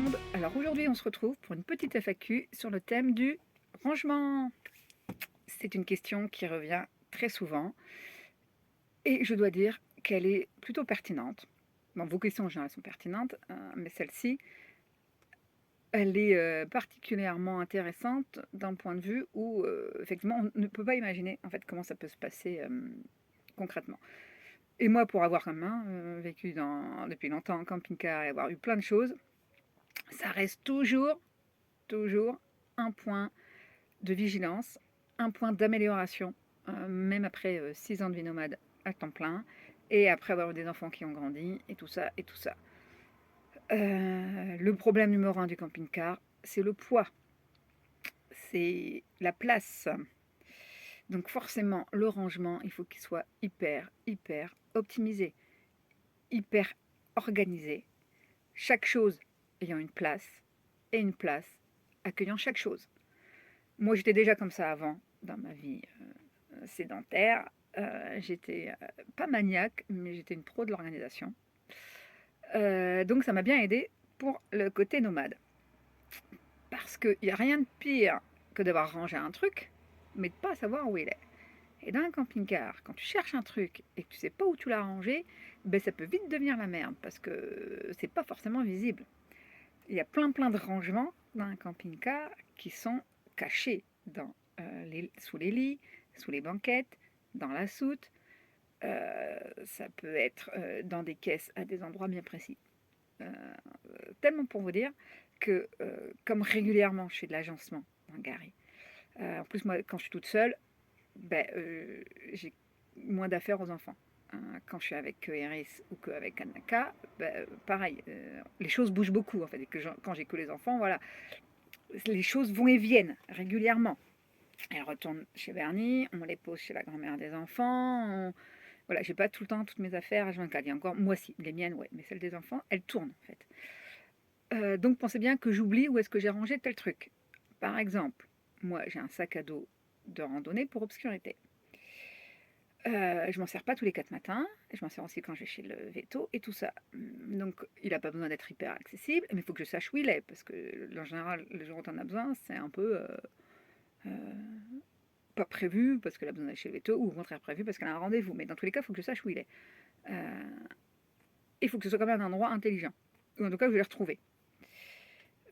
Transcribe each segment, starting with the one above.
monde. Alors aujourd'hui on se retrouve pour une petite FAQ sur le thème du rangement. C'est une question qui revient très souvent et je dois dire qu'elle est plutôt pertinente. Bon, vos questions en général sont pertinentes, mais celle-ci, elle est particulièrement intéressante d'un point de vue où effectivement on ne peut pas imaginer en fait comment ça peut se passer concrètement. Et moi, pour avoir quand même vécu depuis longtemps en camping-car et avoir eu plein de choses, ça reste toujours un point de vigilance, un point d'amélioration, même après 6 ans de vie nomade à temps plein, et après avoir eu des enfants qui ont grandi, et tout ça, et tout ça. Le problème numéro un du camping-car, c'est le poids, c'est la place. Donc forcément, le rangement, il faut qu'il soit hyper optimisé, hyper organisé. Chaque chose ayant une place, et une place accueillant chaque chose. Moi, j'étais déjà comme ça avant, dans ma vie sédentaire. J'étais pas maniaque, mais j'étais une pro de l'organisation. Donc, ça m'a bien aidé pour le côté nomade. Parce qu'il n'y a rien de pire que d'avoir rangé un truc, mais de ne pas savoir où il est. Et dans un camping-car, quand tu cherches un truc et que tu sais pas où tu l'as rangé, ben ça peut vite devenir la merde parce que c'est pas forcément visible. Il y a plein de rangements dans un camping-car qui sont cachés sous les lits, sous les banquettes, dans la soute. Ça peut être dans des caisses à des endroits bien précis. Euh, Tellement pour vous dire que comme régulièrement je fais de l'agencement dans Gary, en plus moi quand je suis toute seule, j'ai moins d'affaires aux enfants. Quand je suis avec Eris ou qu'avec Anaka, pareil, les choses bougent beaucoup en fait. Quand j'ai que les enfants, voilà, les choses vont et viennent régulièrement. Elles retournent chez Bernie, on les pose chez la grand-mère des enfants. Voilà, j'ai pas tout le temps toutes mes affaires H24. Il y a encore, moi si, les miennes, ouais, mais celles des enfants, elles tournent en fait. Donc pensez bien que j'oublie où est-ce que j'ai rangé tel truc. Par exemple, moi j'ai un sac à dos de randonnée pour obscurité. Je m'en sers pas tous les 4 matins, je m'en sers aussi quand je vais chez le veto et tout ça. Donc il n'a pas besoin d'être hyper accessible, mais il faut que je sache où il est, parce que en général, le jour où tu en as besoin, c'est un peu euh, pas prévu parce qu'elle a besoin d'aller chez le veto, ou au contraire prévu parce qu'elle a un rendez-vous. Mais dans tous les cas, il faut que je sache où il est. Euh, il faut que ce soit quand même un endroit intelligent, ou en tout cas que je vais le retrouver.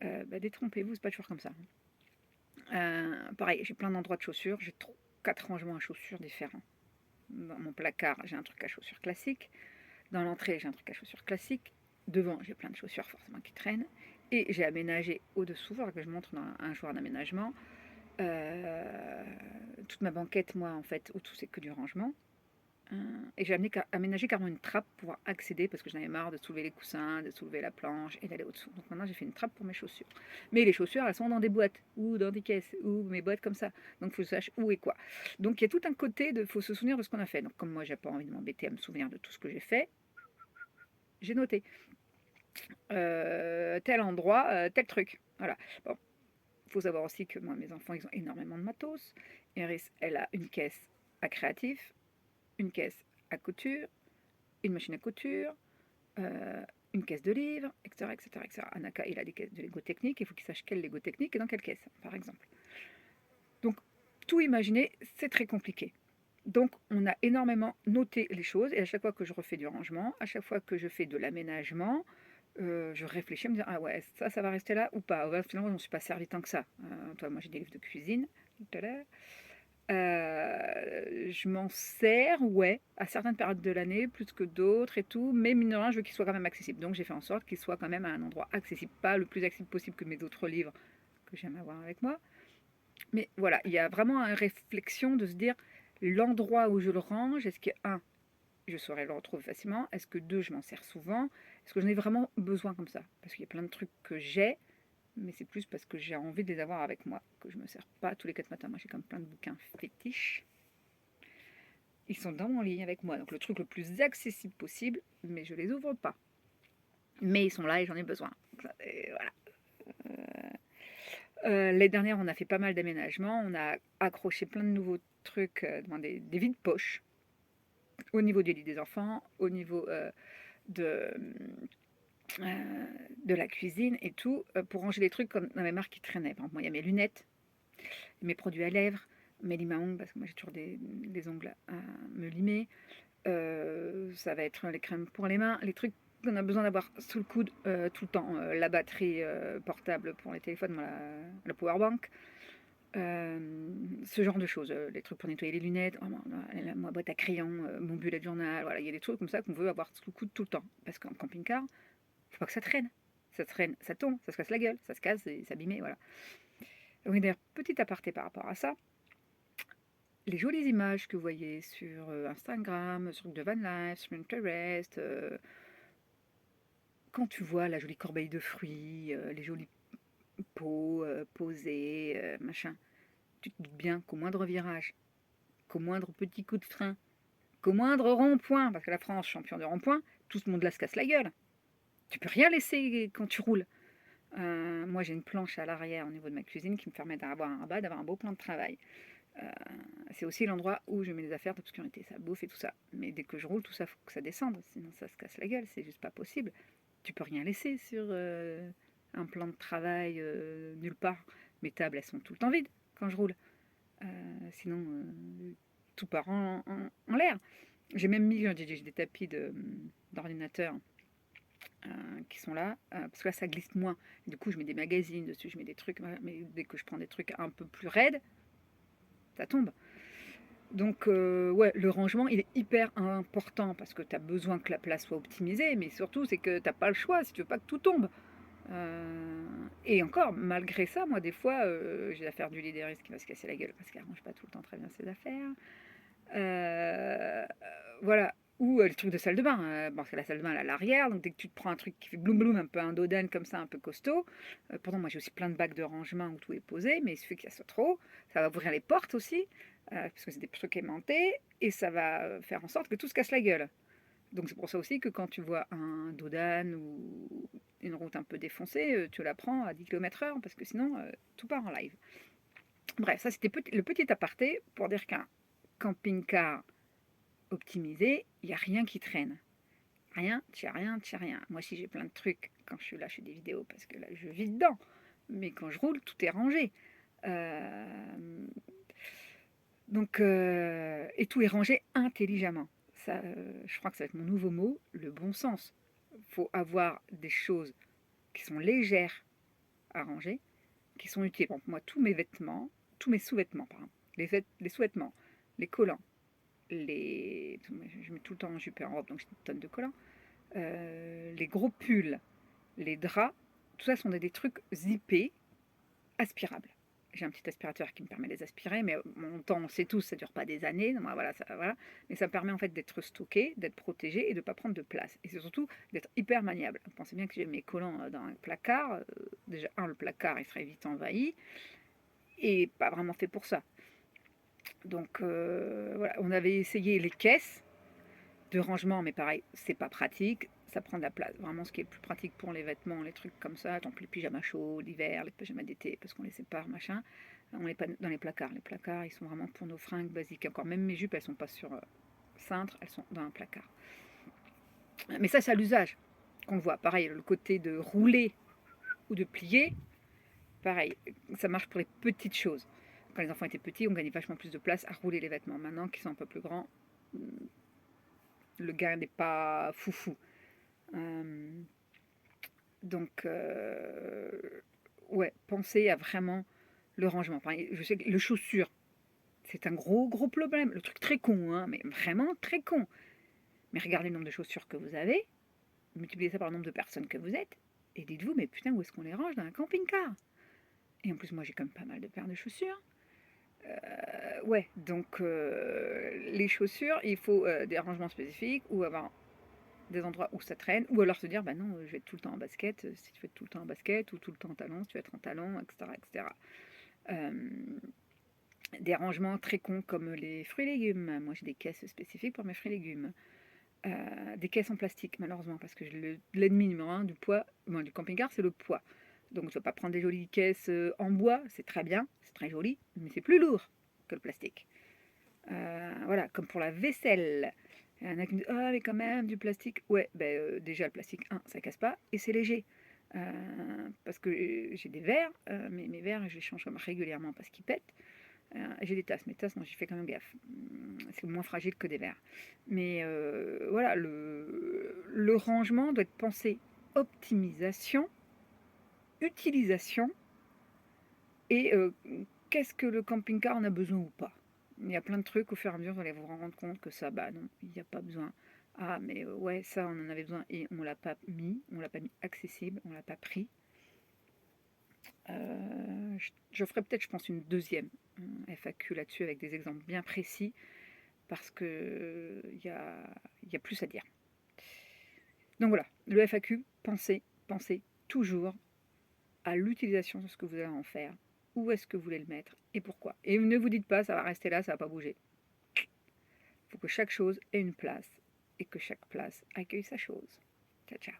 Détrompez-vous, c'est pas toujours comme ça. Pareil, j'ai plein d'endroits de chaussures, j'ai 4 rangements à chaussures différents. Dans mon placard, j'ai un truc à chaussures classique. Dans l'entrée, j'ai un truc à chaussures classique. Devant, j'ai plein de chaussures forcément qui traînent. Et j'ai aménagé au-dessous, il faudra que je montre dans un jour d'aménagement. Toute ma banquette, moi, en fait, au-dessous, c'est que du rangement. Et j'ai aménagé carrément une trappe pour pouvoir accéder parce que j'en avais marre de soulever les coussins, de soulever la planche et d'aller au-dessous. Donc maintenant, j'ai fait une trappe pour mes chaussures. Mais les chaussures, elles sont dans des boîtes ou dans des caisses ou mes boîtes comme ça. Donc il faut que je sache où et quoi. Donc il y a tout un côté de faut se souvenir de ce qu'on a fait. Donc comme moi, j'ai pas envie de m'embêter à me souvenir de tout ce que j'ai fait, j'ai noté tel endroit, tel truc. Voilà. Bon, il faut savoir aussi que moi, mes enfants, ils ont énormément de matos. Iris, elle a une caisse à créatif, une caisse à couture, une machine à couture, euh, une caisse de livres, etc., etc., etc. Anaka, il a des caisses de Lego technique, il faut qu'il sache quel Lego technique et dans quelle caisse, par exemple. Donc, tout imaginer, c'est très compliqué. Donc, on a énormément noté les choses, et à chaque fois que je refais du rangement, à chaque fois que je fais de l'aménagement, je réfléchis à me dire, ah ouais, ça va rester là ou pas. Ouais, finalement, je ne suis pas servi tant que ça. Toi, moi, j'ai des livres de cuisine, tout à l'heure. Je m'en sers, ouais, à certaines périodes de l'année, plus que d'autres et tout, mais mine de rien, je veux qu'il soit quand même accessible. Donc j'ai fait en sorte qu'il soit quand même à un endroit accessible, pas le plus accessible possible que mes autres livres que j'aime avoir avec moi. Mais voilà, il y a vraiment une réflexion de se dire l'endroit où je le range, est-ce que, un, je saurais le retrouver facilement, est-ce que deux, je m'en sers souvent, est-ce que j'en ai vraiment besoin comme ça? Parce qu'il y a plein de trucs que j'ai, mais c'est plus parce que j'ai envie de les avoir avec moi, que je me sers pas tous les 4 matins. Moi j'ai comme plein de bouquins fétiches. Ils sont dans mon lit avec moi, donc le truc le plus accessible possible, mais je les ouvre pas. Mais ils sont là et j'en ai besoin. Et voilà. Les dernières, on a fait pas mal d'aménagements. On a accroché plein de nouveaux trucs, des vides-poches au niveau du lit des enfants, au niveau de, de la cuisine et tout, pour ranger les trucs comme dans mes marques qui traînaient. Par exemple, moi, il y a mes lunettes, mes produits à lèvres, mes limes à ongles, parce que moi j'ai toujours des ongles à me limer. Ça va être les crèmes pour les mains, les trucs qu'on a besoin d'avoir sous le coude tout le temps. La batterie portable pour les téléphones, la powerbank. Ce genre de choses, les trucs pour nettoyer les lunettes, ma boîte à crayons, mon bullet journal, voilà, il y a des trucs comme ça qu'on veut avoir sous le coude tout le temps. Parce qu'en camping-car, faut pas que ça traîne. Ça traîne, ça tombe, ça se casse la gueule, ça se casse et s'abîmer, voilà. Donc d'ailleurs, petit aparté par rapport à ça, les jolies images que vous voyez sur Instagram, sur de Van Life, sur Pinterest, quand tu vois la jolie corbeille de fruits, les jolis pots posés, machin, tu te doutes bien qu'au moindre virage, qu'au moindre petit coup de frein, qu'au moindre rond-point, parce que la France, champion de rond-point, tout ce monde-là se casse la gueule. Tu peux rien laisser quand tu roules. Moi, j'ai une planche à l'arrière au niveau de ma cuisine qui me permet d'avoir un rabat, d'avoir un beau plan de travail. Euh, c'est aussi l'endroit où je mets les affaires d'obscurité, ça bouffe et tout ça. Mais dès que je roule, tout ça, faut que ça descende, sinon ça se casse la gueule, c'est juste pas possible. Tu peux rien laisser sur un plan de travail nulle part. Mes tables, elles sont tout le temps vides quand je roule. Sinon, tout part en l'air. J'ai même mis des tapis d'ordinateur qui sont là, parce que là, ça glisse moins. Du coup, je mets des magazines dessus, je mets des trucs, mais dès que je prends des trucs un peu plus raides, ça tombe. Donc, ouais, le rangement, il est hyper important parce que tu as besoin que la place soit optimisée, mais surtout, c'est que tu n'as pas le choix si tu veux pas que tout tombe. Et encore, malgré ça, moi, des fois, j'ai l'affaire du leaderis qui va se casser la gueule parce qu'elle range pas tout le temps très bien ses affaires. Voilà. Ou le truc de salle de bain. Bon, c'est la salle de bain elle est à l'arrière, donc dès que tu te prends un truc qui fait gloum gloum, un peu un dodan comme ça, un peu costaud. Pourtant, moi j'ai aussi plein de bacs de rangement où tout est posé, mais il suffit qu'il y a soit trop. Ça va ouvrir les portes aussi, parce que c'est des trucs aimantés, et ça va faire en sorte que tout se casse la gueule. Donc c'est pour ça aussi que quand tu vois un dodan ou une route un peu défoncée, tu la prends à 10 km/h, parce que sinon tout part en live. Bref, ça c'était le petit aparté pour dire qu'un camping-car optimisé, il n'y a rien qui traîne. Rien, t'y rien, t'y rien. Moi aussi j'ai plein de trucs quand je suis là, je fais des vidéos parce que là je vis dedans. Mais quand je roule, tout est rangé. Euh, et tout est rangé intelligemment. Ça, je crois que ça va être mon nouveau mot, le bon sens. Il faut avoir des choses qui sont légères à ranger, qui sont utiles. Bon, moi, tous mes vêtements, tous mes sous-vêtements, par exemple, les sous-vêtements, les collants, je mets tout le temps en jupe et en robe, donc j'ai une tonne de collants, les gros pulls, les draps, tout ça sont des trucs zippés, aspirables. J'ai un petit aspirateur qui me permet de les aspirer, mais mon temps, on sait tous, ça ne dure pas des années, donc voilà, voilà. Mais ça me permet en fait d'être stocké, d'être protégé et de ne pas prendre de place. Et c'est surtout d'être hyper maniable. Vous pensez bien que j'ai mes collants dans un placard. Déjà, le placard, il serait vite envahi et pas vraiment fait pour ça. Donc voilà, on avait essayé les caisses de rangement, mais pareil, c'est pas pratique, ça prend de la place. Vraiment, ce qui est le plus pratique pour les vêtements, les trucs comme ça, tant les pyjamas chauds, l'hiver, les pyjamas d'été, parce qu'on les sépare, machin, on les pas dans les placards. Les placards, ils sont vraiment pour nos fringues basiques. Encore, même mes jupes, elles sont pas sur cintre, elles sont dans un placard. Mais ça, c'est à l'usage qu'on le voit. Pareil, le côté de rouler ou de plier, pareil, ça marche pour les petites choses. Quand les enfants étaient petits, on gagnait vachement plus de place à rouler les vêtements. Maintenant qu'ils sont un peu plus grands, le gain n'est pas foufou. Euh, donc, ouais, pensez à vraiment le rangement. Enfin, je sais que le chaussure, c'est un gros, gros problème. Le truc très con, hein, mais vraiment très con. Mais regardez le nombre de chaussures que vous avez, multipliez ça par le nombre de personnes que vous êtes, et dites-vous, mais putain, où est-ce qu'on les range dans un camping-car? Et en plus, moi, j'ai quand même pas mal de paires de chaussures. Ouais, donc les chaussures, il faut des rangements spécifiques ou avoir des endroits où ça traîne, ou alors se dire, bah non, je vais être tout le temps en basket, si tu veux être tout le temps en basket, ou tout le temps en talons, si tu veux être en talons, etc. etc. Euh, des rangements très cons comme les fruits et légumes. Moi, j'ai des caisses spécifiques pour mes fruits et légumes. Des caisses en plastique, malheureusement, parce que l'ennemi numéro un du poids, bon, du camping-car, c'est le poids. Donc, tu ne vas pas prendre des jolies caisses en bois, c'est très bien, c'est très joli, mais c'est plus lourd que le plastique. Voilà, comme pour la vaisselle. Il y en a qui me disent: «Ah mais quand même du plastique». Ouais, déjà le plastique, ça casse pas et c'est léger. Parce que, j'ai des verres, mais mes verres je les change quand même régulièrement parce qu'ils pètent. J'ai des tasses, mes tasses non, j'y fais quand même gaffe. C'est moins fragile que des verres. Mais voilà, le rangement doit être pensé optimisation, utilisation et qu'est-ce que le camping-car en a besoin ou pas. Il y a plein de trucs, au fur et à mesure, vous allez vous rendre compte que ça, bah non, il n'y a pas besoin. Ah, mais ouais, ça, on en avait besoin et on l'a pas mis, on l'a pas mis accessible, on l'a pas pris. Je ferai peut-être, je pense, une deuxième FAQ là-dessus avec des exemples bien précis parce que il y a plus à dire. Donc voilà, le FAQ, pensez toujours à l'utilisation de ce que vous allez en faire, où est-ce que vous voulez le mettre et pourquoi. Et ne vous dites pas, ça va rester là, ça va pas bouger. Il faut que chaque chose ait une place et que chaque place accueille sa chose. Ciao, ciao.